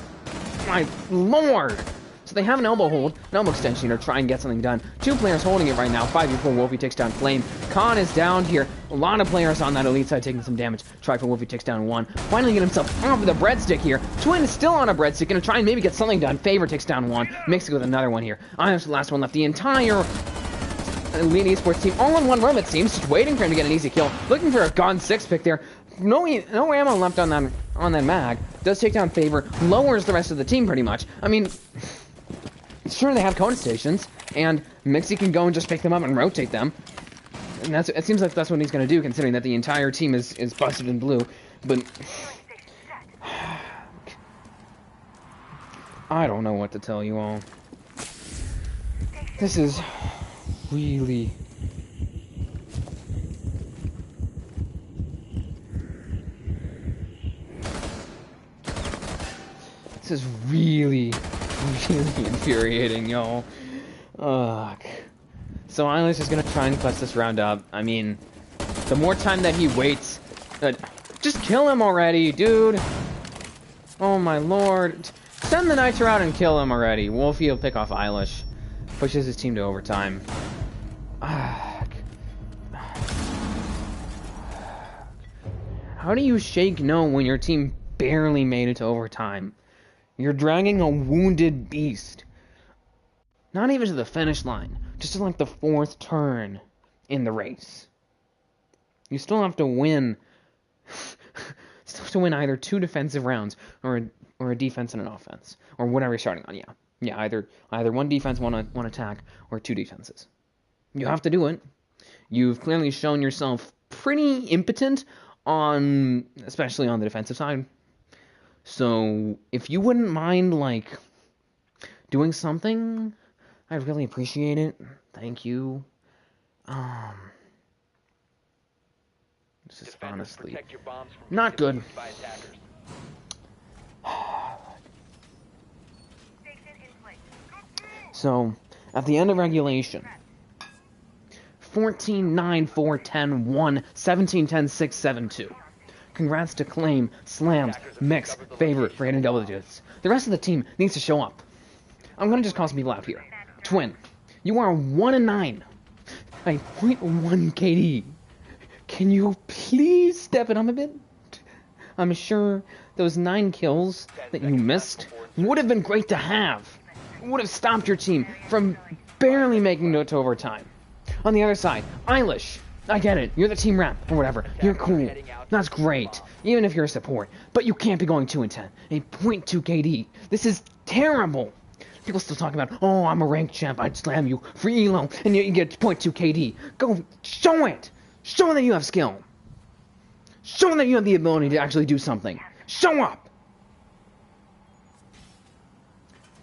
lord! So they have an elbow hold, an elbow extension here to try and get something done. 2 players holding it right now. 5 before Wolfie takes down Flame. Khan is down here. A lot of players on that elite side taking some damage. Try for Wolfie takes down 1. Finally get himself off of the breadstick here. Twin is still on a breadstick. Gonna try and maybe get something done. Favor takes down 1. Mixing with another one here. I'm the last one left. The entire Elite Esports team all in one room, it seems, just waiting for him to get an easy kill. Looking for a Gon 6 pick there. No ammo left on that mag. Does take down Favor. Lowers the rest of the team pretty much. I mean, sure, they have cone stations, and Mixie can go and just pick them up and rotate them. And it seems like that's what he's going to do, considering that the entire team is busted in blue. But I don't know what to tell you all. This is really... This is really infuriating, y'all. Ugh. So Eilish is gonna try and clutch this round up. I mean, the more time that he waits... just kill him already, dude! Oh my lord. Send the Nitro out and kill him already. Wolfie will pick off Eilish. Pushes his team to overtime. How do you shake no when your team barely made it to overtime? You're dragging a wounded beast. Not even to the finish line. Just to like the 4th turn in the race. You still have to win. Still have to win either 2 defensive rounds or a defense and an offense, or whatever you're starting on. Yeah. Either 1 defense, 1 attack, or 2 defenses. You have to do it. You've clearly shown yourself pretty impotent especially on the defensive side. So if you wouldn't mind like doing something, I'd really appreciate it. Thank you. This is honestly not good. So, at the end of regulation, 14-9-4-10-1, 17-10-6-7-2. Congrats to Claim, Slams, Mix, Favorite for hitting double digits. The rest of the team needs to show up. I'm gonna just call some people out here. Twin, you are 1-9. A 0.1 KD. Can you please step it up a bit? I'm sure those 9 kills that you missed would have been great to have. It would have stopped your team from barely making it to overtime. On the other side, Eilish. I get it. You're the team rep or whatever. You're cool. That's great. Even if you're a support. But you can't be going 2-10. A 0.2 KD. This is terrible. People still talk about, oh, I'm a ranked champ. I'd slam you for elo, and you get 0.2 KD. Go, show it. Show that you have skill. Show that you have the ability to actually do something. Show up.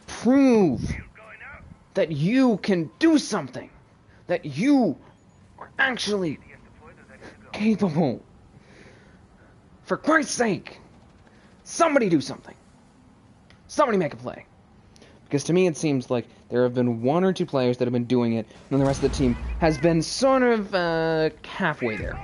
Prove that you can do something. That you are actually capable. For Christ's sake, somebody do something. Somebody make a play. Because to me it seems like there have been 1 or 2 players that have been doing it, and the rest of the team has been sort of halfway there.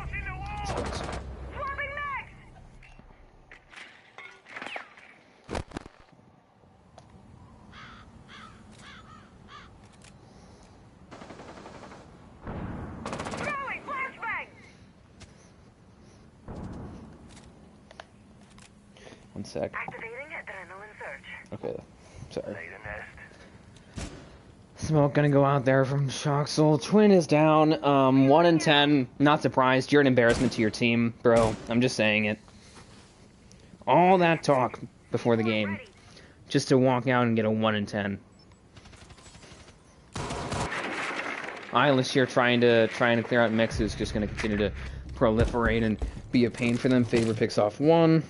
One sec. Activating adrenaline surge. Okay, sorry. Smoke gonna go out there from Shoxel. Twin is down. 1-10. Not surprised. You're an embarrassment to your team, bro. I'm just saying it. All that talk before the game, just to walk out and get a 1-10. Eilish here trying to clear out Mix, who's just gonna continue to proliferate and be a pain for them. Favor picks off 1.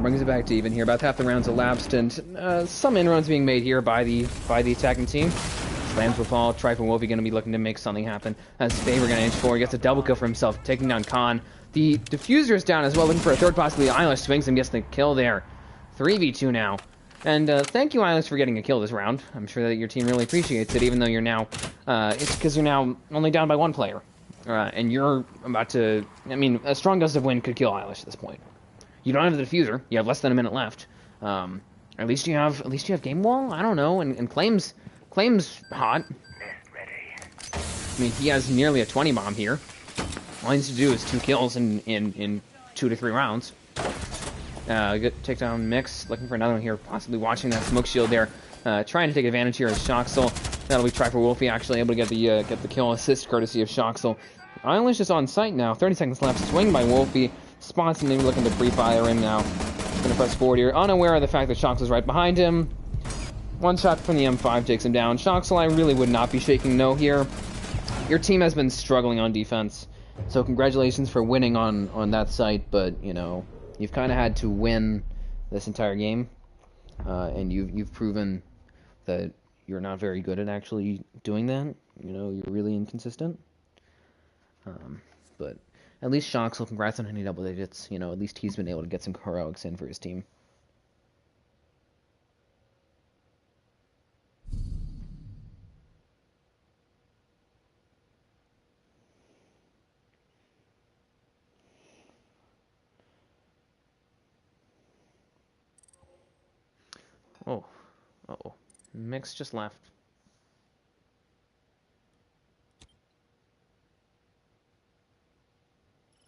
Brings it back to even here. About half the rounds elapsed, and some inroads being made here by the attacking team. Slams will fall. Trifle Wolfie going to be looking to make something happen. As Favor going to inch forward, gets a double kill for himself, taking down Khan. The diffuser is down as well, looking for a third, possibly Eilish swings him, gets the kill there. 3v2 now. And thank you, Eilish, for getting a kill this round. I'm sure that your team really appreciates it, even though you're now, it's because you're now only down by 1 player. And you're about to, I mean, a strong gust of wind could kill Eilish at this point. You don't have the diffuser. You have less than a minute left. At least you have game wall. I don't know. And Claim's hot. I mean, he has nearly a 20 bomb here. All he needs to do is 2 kills in 2 to 3 rounds. Take down Mix, looking for another one here, possibly watching that smoke shield there, trying to take advantage here as Shoxel. That'll be try for Wolfie, actually able to get the kill assist courtesy of Shoxel. Eilish is on site now. 30 seconds left. Swing by Wolfie. Spots and maybe looking to pre-fire in now. Gonna press forward here, unaware of the fact that Shoxel's right behind him. 1 shot from the M5 takes him down. Shoxel, I really would not be shaking no here. Your team has been struggling on defense, so congratulations for winning on that site, but, you know, you've kind of had to win this entire game, and you've proven that you're not very good at actually doing that. You know, you're really inconsistent. But at least Shoxel, congrats on hitting double digits. You know, at least he's been able to get some heroics in for his team. Oh. Uh-oh. Mix just left.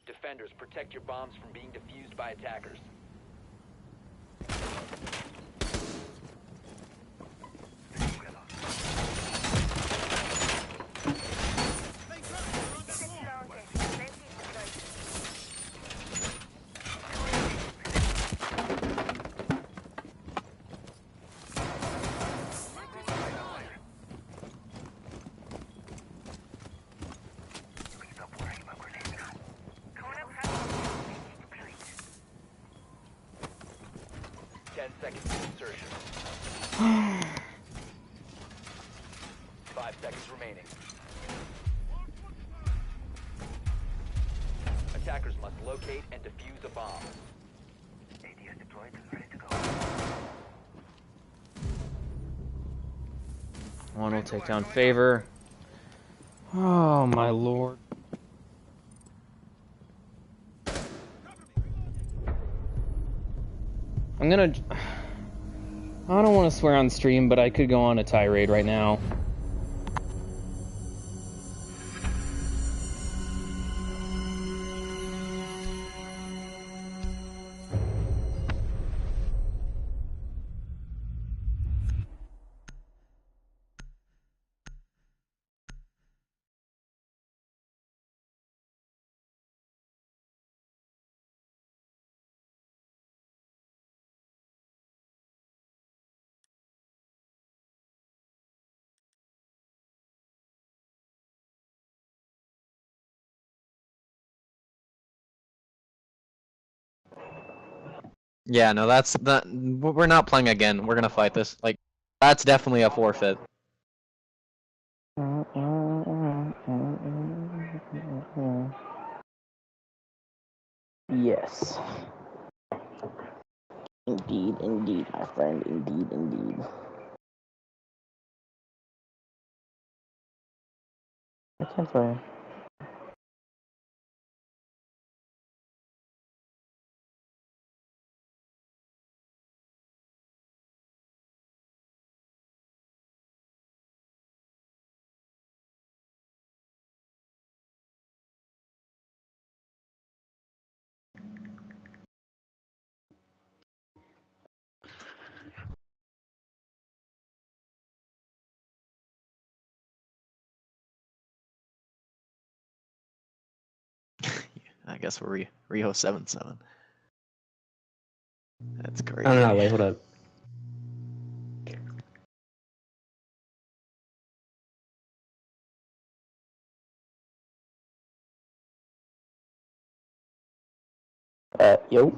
Defenders, protect your bombs from being defused by attackers. 10 seconds to insertion. 5 seconds remaining. Attackers must locate and defuse a bomb. ADS deployed and ready to go. One will take down Favor. Oh my lord. I'm gonna... I don't want to swear on stream, but I could go on a tirade right now. Yeah, no, that's not. We're not playing again. We're gonna fight this. Like, that's definitely a forfeit. Yes. Indeed, indeed, my friend. Indeed, indeed. I can't play. I guess we're Rio 7-7. That's great. No, wait, hold up. Yo,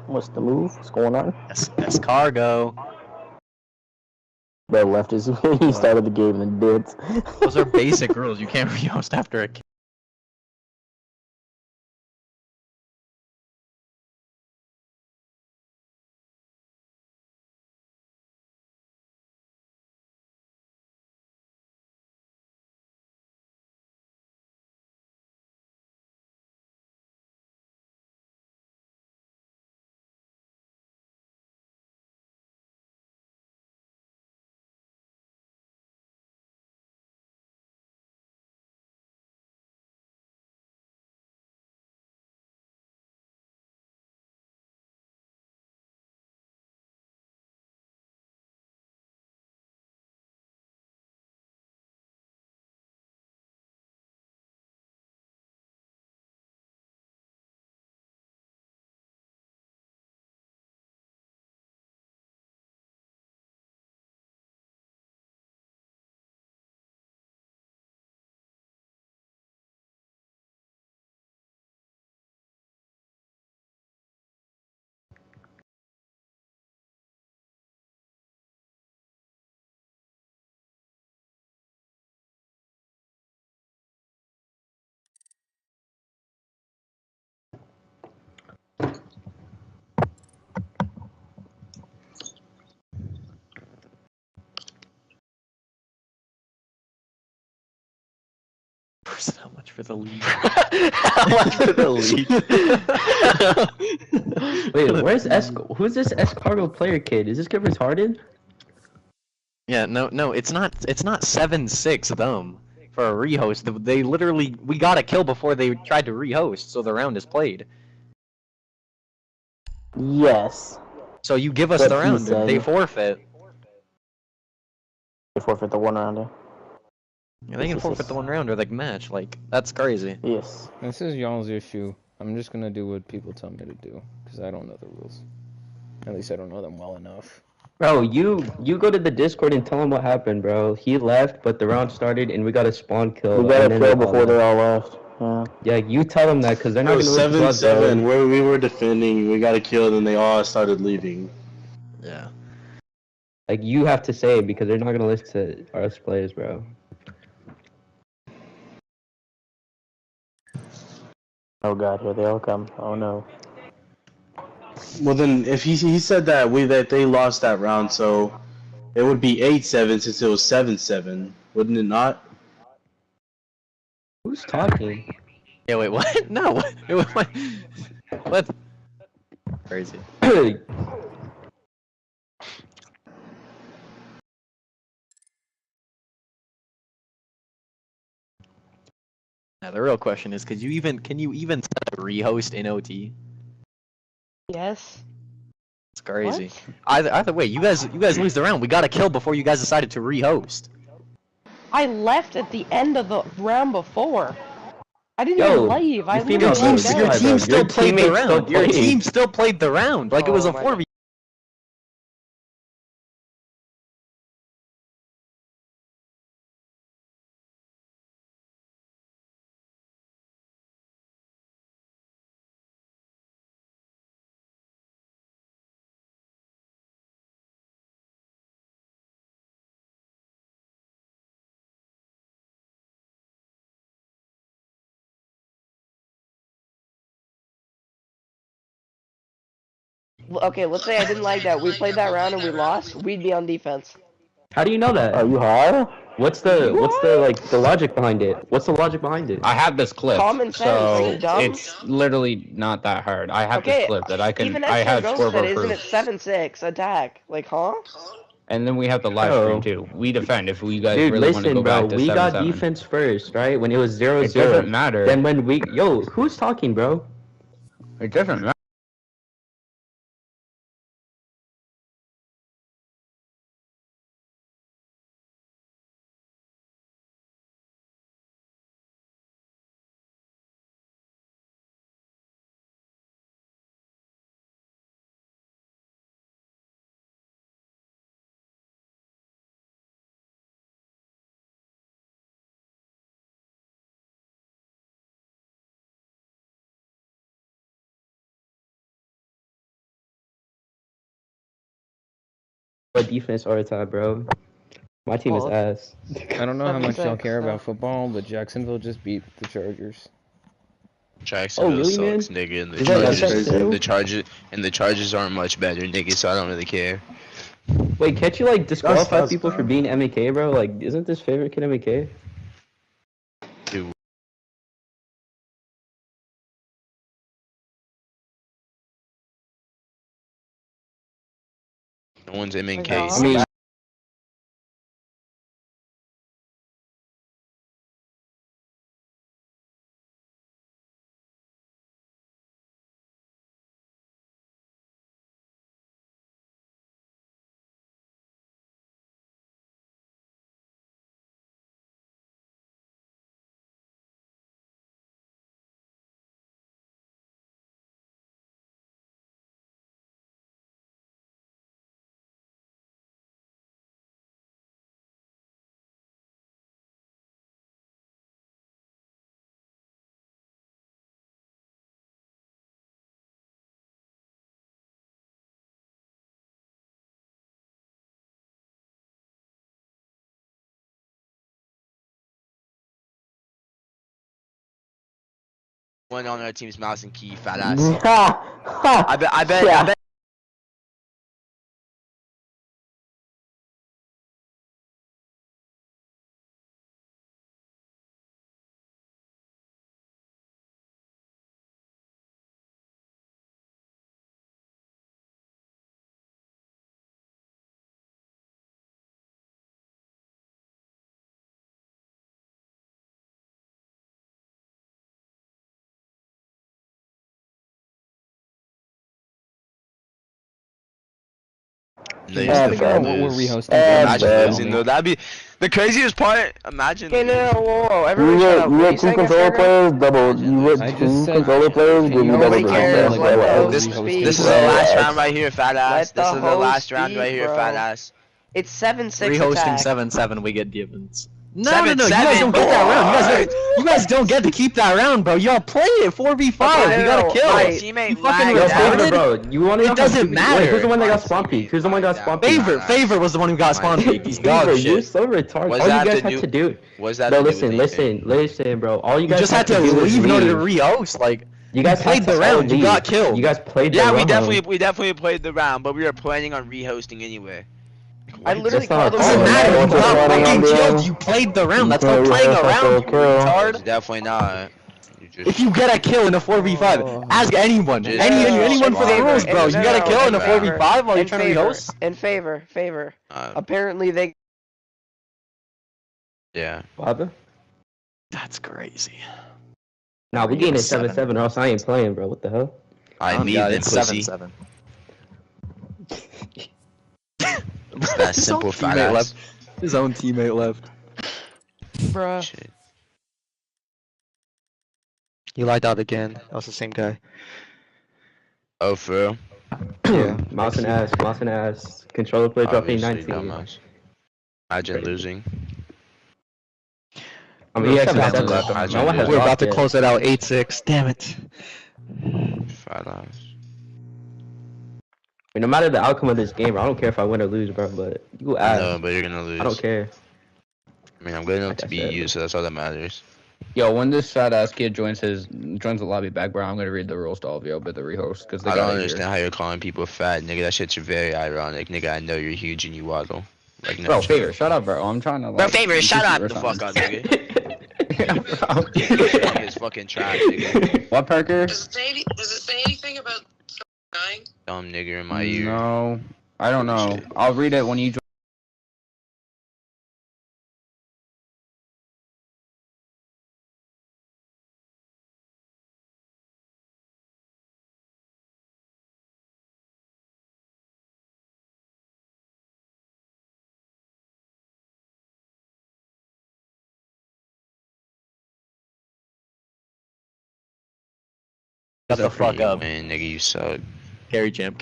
what's the move? What's going on? Cargo. Bro left his he started the game and then dipped. Those are basic rules. You can't rehost after a kill. How much for the lead? How much for the lead? Wait, where's S? Who's this S Cargo player kid? Is this kid retarded? Yeah, no, it's not 7-6 them for a rehost. They literally, we got a kill before they tried to rehost, so the round is played. Yes. So you give us But the he round, said- they forfeit. They forfeit the one rounder. Yeah, they can forfeit the one round or the match. Like, that's crazy. Yes. This is y'all's issue. I'm just gonna do what people tell me to do, because I don't know the rules. At least I don't know them well enough. Bro, you go to the Discord and tell him what happened, bro. He left, but the round started and we got a spawn kill. We got and a then kill they all before left. they all left. Yeah. Yeah, you tell them that because they're not It was gonna let you 7-7. bro. Where we were defending, we got a kill, and then they all started leaving. Yeah. Like, you have to say it because they're not gonna listen to us players, bro. Oh god, here they all come. Oh no. Well, then, if he said that they lost that round, so it would be 8-7 since it was 7-7, wouldn't it not? Who's talking? Yeah, wait, what? No, what? What? Crazy. Now the real question is, can you even set a rehost in OT? Yes. It's crazy. What? Either way, you guys lose the round. We got a kill before you guys decided to rehost. I left at the end of the round before. I didn't Yo, even leave. I your literally female walked team- out. Your bro. team still Your played the teammates still round. Your played. team still played the round. Like it was a Oh my 4v. Okay, let's say I didn't like that. We played that round and we lost. We'd be on defense. How do you know that? Are you high? What's the logic behind it? What's the logic behind it? I have this clip, Common sense, are so you dumb? it's literally not that hard. I have Okay, this clip that I can. even I extra have Ghost score said, isn't proof. it 7-6 attack? Like, huh? And then we have the live Bro. stream too. We defend if we guys Dude, really want to listen, go bro. back to We got 7-7. defense first, right? When it was 0-0. It doesn't matter. Then when we who's talking, bro? It doesn't matter. What defense are at, bro? My team is Well, ass. I don't know how much y'all 7-6, care so- about football, but Jacksonville just beat the Chargers. Jacksonville really, man? sucks, nigga, and Is that the Chargers aren't much better, nigga. So I don't really care. Wait, can't you like disqualify That's people for fine. being MEK, bro? Like, isn't this favorite kid MEK? Dude, no one's MNK. I I mean, One on our team's mouse and key, fat ass. I bet. Can you figure out what we're rehosting? Imagine bad. losing though. That'd be the craziest part. Imagine. Okay, no, whoa, You everybody shut up. let What are you saying, controller Instagram? players double. You let I just two said- controller players give you Nobody double. cares. percent. Let the Relax. host This- speak. This is the last round right here, fat ass. Let This the is the last host round right speak, here, bro. fat ass. It's 7-6 Rehosting attack. 7-7, we get Gibbons. No, no, no. You guys don't get that round. You guys don't get to keep that round, bro. Y'all play it 4v5. We got a kill. My teammate You fucking lagged Favor, retarded. bro. You want to know It doesn't matter. Wait, who's the one that got My spawn peeked? Who's the one that got spawn teammate peeked? Favor was the one who got spawn peeked. He's dog Favor, you're shit. so retarded. What's All you that guys to had do- to do. What's that Bro, to do with listen, bro. All you You guys just had to do was leave in order to leave. re-host. Like, You guys played had to the round. all You got leave. killed. You guys played the Yeah, round. we definitely played the round, but we were planning on rehosting anyway. I literally That's not called him. a doesn't Oh, matter. no, You no, got no, fucking no, no. killed. You played the round. That's called playing a round, you retard. It's definitely not. You just If you get a kill in a 4v5, ask anyone. Just- Anyone for the Favor, rules, bro. You got a kill in a 4v5 while you're trying to rehost? In favor. uh, Apparently they. yeah. What happened? That's crazy. Nah, we getting it 7-7. 7-7 or else I ain't playing, bro. What the hell? I leave got then, it pussy. 7-7. It's that simple fat ass. His own teammate left. Bruh. Shit. He lied out again. That was the same guy. Oh, for real? Yeah. Mouse and ass. Controller play dropping Obviously, 19. dumbass. Imagine losing. I mean, We it's actually 7-7. have to let them No one has We're about lost to yet. close it out 8-6. Damn it. Fat ass. I mean, no matter the outcome of this game, bro, I don't care if I win or lose, bro. But you I ass. know, but you're gonna lose. I don't care. I mean, I'm good enough Like to I beat said, you, so that's all that matters. Yo, when this fat ass kid joins the lobby back, bro, I'm gonna read the rules to all of you, but the rehost because they I got don't it understand here. how you're calling people fat, nigga. That shit's very ironic, nigga. I know you're huge and you waddle. Like, no. Bro, favor, shut up, bro. I'm trying to. Like, Bro, favor, shut teach you up or the fuck something. up, nigga. Yeah, bro. Nigga's fucking trash, nigga. What, Parker? Does it say anything about dying? Dumb nigga in my ear. No, I don't know. I'll read it when you join. Shut the fuck up. Man, nigga, you suck. Carry champ.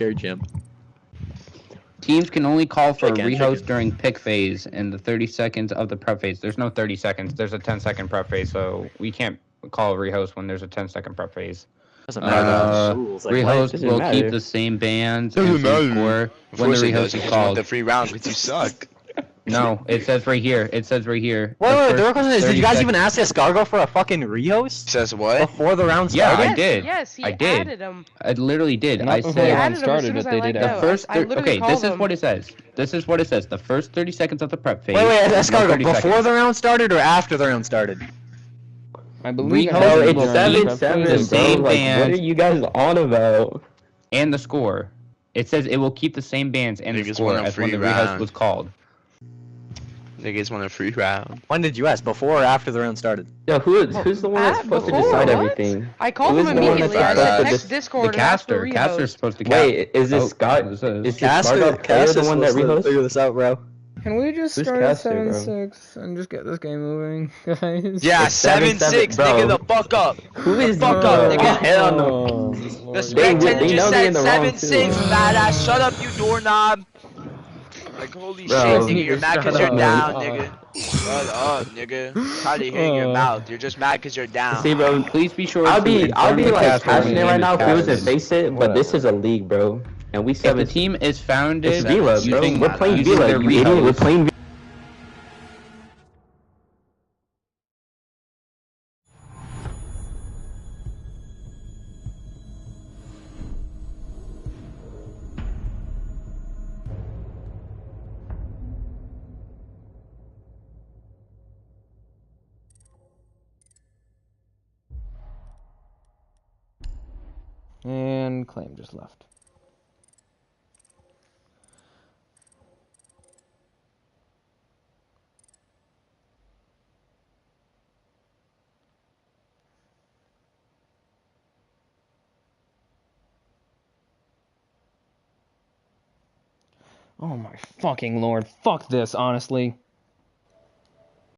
Teams can only call for Chicken, a rehost chicken. during pick phase in the 30 seconds of the prep phase. There's no 30 seconds. There's a 10-second prep phase, so we can't call a rehost when there's a 10-second prep phase. Doesn't matter. Rules, like, Rehost doesn't will matter. keep the same bands Doesn't and same matter. score Of when the course it rehost does, is because you want called. the free round because you suck. No, it says right here. It says right here. Wait, the real first question is, did 30 you guys seconds- even ask Escargo for a fucking rehost? Says what? Before the round Yeah, started? I did. Yes, he I did. added him. I literally did. Not I before He the said round added him as started, soon as but I they let did go. the first. I literally Okay, called this is him. what it says. This is what it says. The first 30 seconds of the prep phase. Wait, no Escargo, 30 before seconds. the round started or after the round started? I believe Rehost it Bro, has to be it's during the 7-7, prep bro. phase. The same Like, band. what are you guys on about? And the score. It says it will keep the same bands and the Niggas score want a as when free the rehost round. was called. Niggas want a free round. When did you ask? Before or after the round started? Yo, who's the one that's supposed to Before, decide what? everything? I called Who him is the one immediately. I that's said supposed to text dis- Discord The and ask for caster. Caster's rehost. supposed to Wait, is this Oh, Scott? what it says. Is Scargo player the one that rehosts? this out, bro. Can we just Who's start at caster, bro? 7-6 and just get this game moving, guys? Yeah, It's 7-7, 7-6, bro. nigga, the fuck up. Who is fuck bro? up, nigga. Hell no. Lord The have spectator they just know they in said the wrong, 7-6, too. badass. Shut up, you doorknob. Like, holy Bro, shit, nigga, you you're need mad to because shut you're up, down, man. nigga. Shut up, nigga. Tired of hearing your mouth. You're just mad because you're down. See, bro, Please be sure I'll to be inform the like caster when passionate the right game now is if it was to casted. face it, but this is a league, bro, and we If the 7. team is founded It's Vila, bro. using, We're playing using Vila, their you idiot. We're rehost, playing. And Claim just left. Oh my fucking lord. Fuck this, honestly.